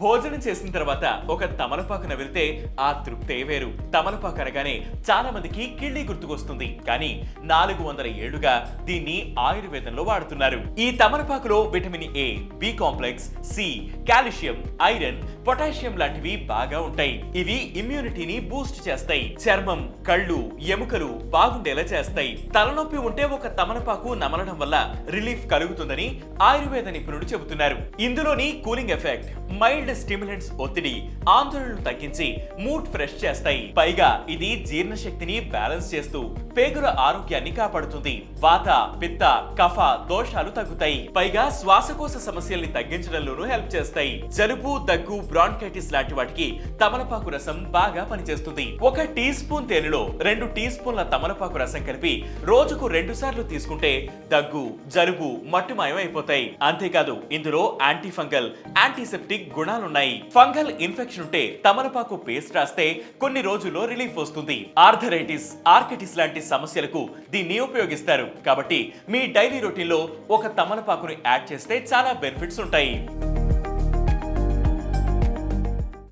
భోజనం చేసిన తర్వాత ఒక తమలపాకు నవిలితే ఆ తృప్తే వేరు. తమలపాకు అనగానే చాలా మందికి కిళ్ళి గుర్తుకొస్తుంది, కానీ 400 ఏళ్లుగా దీన్ని ఆయుర్వేదంలో వాడుతున్నారు. ఈ తమలపాకులో vitamin A, B complex, C, calcium, iron, potassium లాంటివి బాగా ఉంటాయి. ఇవి ఇమ్యూనిటీని బూస్ట్ చేస్తాయి, చర్మం, కళ్ళు, ఎముకలు బాగుండేలా చేస్తాయి. తలనొప్పి ఉంటే ఒక తమలపాకు నమలడం వల్ల రిలీఫ్ కలుగుతుందని ఆయుర్వేద నిపుణులు చెబుతున్నారు. ఇందులోని కూలింగ్ ఎఫెక్ట్, మైల్డ్ స్టిమ్యులెంట్స్ ఒత్తిడి, ఆందోళనలు తగ్గించి మూడ్ ఫ్రెష్ చేస్తాయి. పైగా ఇది జీర్ణశక్తిని బ్యాలెన్స్ చేస్తూ పేగుల ఆరోగ్యాన్ని కాపాడుతుంది. వాత, పిత్త, కఫ దోషాలు తగ్గుతాయి. పైగా శ్వాసకోశ సమస్యల్ని తగ్గించడంలోనూ హెల్ప్ చేస్తాయి. జలుబు, దగ్గు, బ్రాంకైటిస్ లాంటి వాటికి తమలపాకు రసం బాగా పనిచేస్తుంది. 1 టీ స్పూన్ తేనెలో 2 టీ స్పూన్ల తమలపాకు రసం కలిపి రోజుకు 2 సార్లు తీసుకుంటే దగ్గు, జలుబు మట్టుమాయం అయిపోతాయి. అంతేకాదు ఇందులో యాంటీ ఫంగల్, యాంటీసెప్టిక్ గుణాలున్నాయి. ఫంగల్ ఇన్ఫెక్షన్ ఉంటే తమలపాకు పేస్ట్ రాస్తే కొన్ని రోజుల్లో రిలీఫ్ వస్తుంది. ఆర్థరైటిస్, ఆర్కిటిస్ లాంటి సమస్యలకు దీన్ని ఉపయోగిస్తారు. కాబట్టి మీ డైలీ రొటీన్ లో ఒక తమలపాకుని యాడ్ చేస్తే చాలా బెనిఫిట్స్ ఉంటాయి.